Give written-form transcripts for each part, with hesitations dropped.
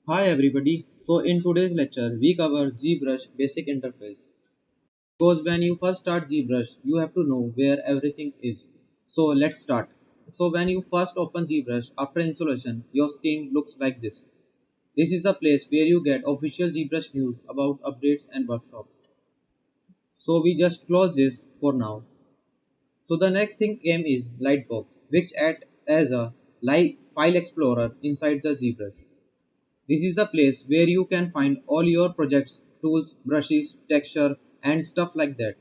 Hi everybody. So in today's lecture we cover ZBrush basic interface. Because when you first start ZBrush you have to know where everything is. So let's start. So when you first open ZBrush after installation your screen looks like this. This is the place where you get official ZBrush news about updates and workshops. So we just close this for now. So the next thing came is Lightbox, which acts as a live file explorer inside the ZBrush. This is the place where you can find all your projects, tools, brushes, texture and stuff like that.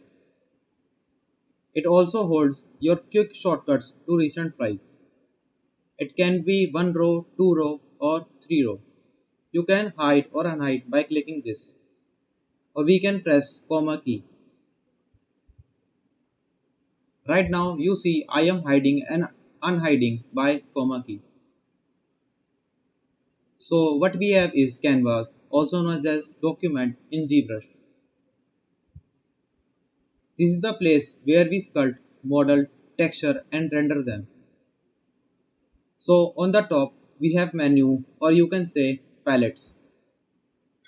It also holds your quick shortcuts to recent files. It can be 1 row, 2 row or 3 row. You can hide or unhide by clicking this. Or we can press comma key. Right now you see I am hiding and unhiding by comma key. So what we have is canvas, also known as document in ZBrush. This is the place where we sculpt, model, texture and render them. So on the top we have menu or you can say palettes.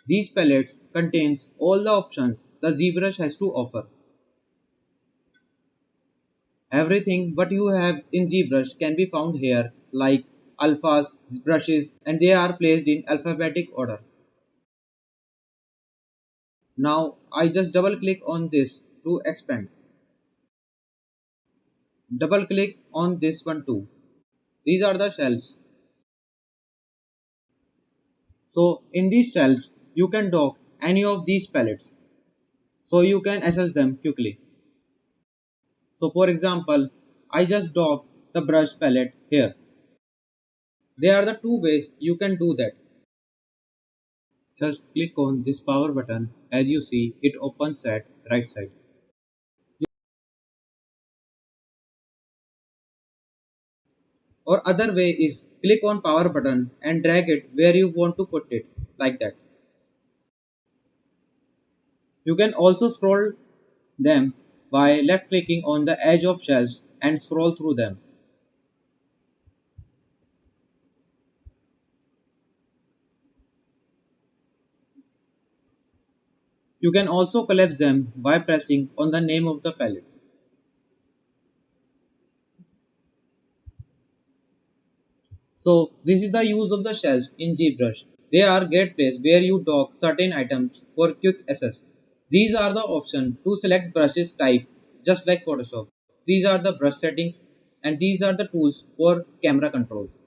These palettes contains all the options the ZBrush has to offer. Everything what you have in ZBrush can be found here like alphas, brushes and they are placed in alphabetic order. Now I just double click on this to expand. Double click on this one too. These are the shelves. So in these shelves, you can dock any of these palettes. So you can access them quickly. So for example, I just dock the brush palette here. There are the two ways you can do that. Just click on this power button. As you see, it opens at right side. Or other way is click on power button and drag it where you want to put it like that. You can also scroll them by left clicking on the edge of shelves and scroll through them. You can also collapse them by pressing on the name of the palette. So this is the use of the shelves in ZBrush. They are great place where you dock certain items for quick access. These are the options to select brushes type just like Photoshop. These are the brush settings and these are the tools for camera controls.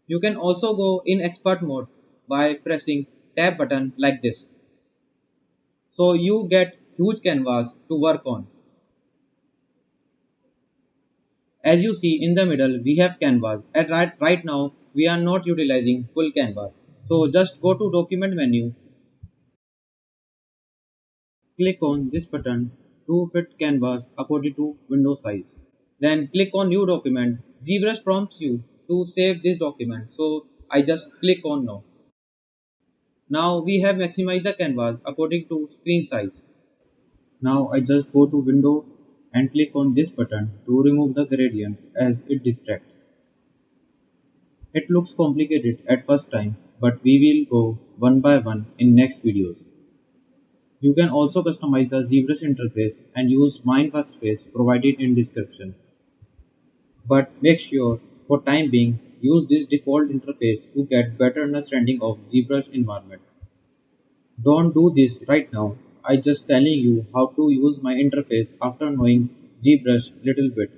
You can also go in expert mode by pressing tab button like this. So you get huge canvas to work on. As you see in the middle we have canvas and right now we are not utilizing full canvas. So just go to document menu, click on this button to fit canvas according to window size. Then click on new document. ZBrush prompts you to save this document. So I just click on now. Now we have maximized the canvas according to screen size. Now I just go to window and click on this button to remove the gradient as it distracts. It looks complicated at first time, but we will go one by one in next videos. You can also customize the ZBrush interface and use Mind Workspace provided in description. But make sure for time being use this default interface to get better understanding of ZBrush environment. Don't do this right now. I just telling you how to use my interface after knowing ZBrush little bit.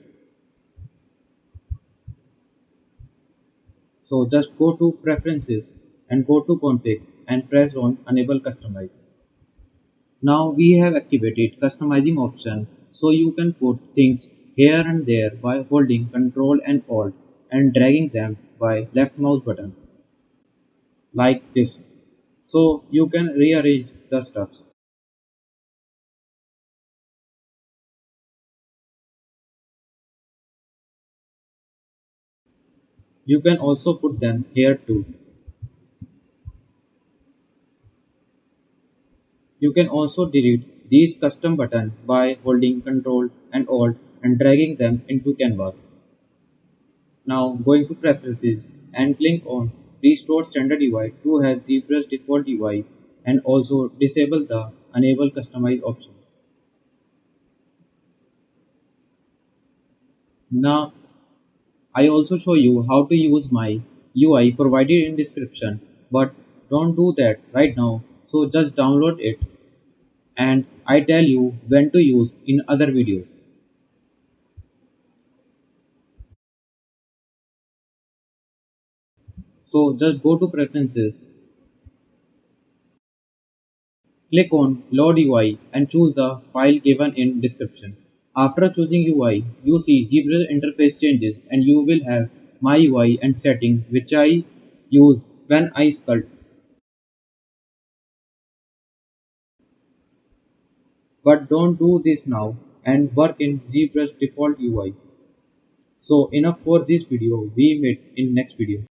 So just go to preferences and go to config and press on enable customize. Now we have activated customizing option so you can put things here and there by holding Ctrl and Alt and dragging them by left mouse button like this. So you can rearrange the stuffs. You can also put them here too. You can also delete these custom button by holding Ctrl and Alt and dragging them into canvas. Now going to preferences and click on restore standard UI to have ZBrush default UI and also disable the enable customize option. Now I also show you how to use my UI provided in description, but don't do that right now, so just download it and I tell you when to use in other videos. So just go to preferences, click on load UI and choose the file given in description. After choosing UI, you see ZBrush interface changes and you will have my UI and setting which I use when I sculpt. But don't do this now and work in ZBrush default UI. So enough for this video. We meet in next video.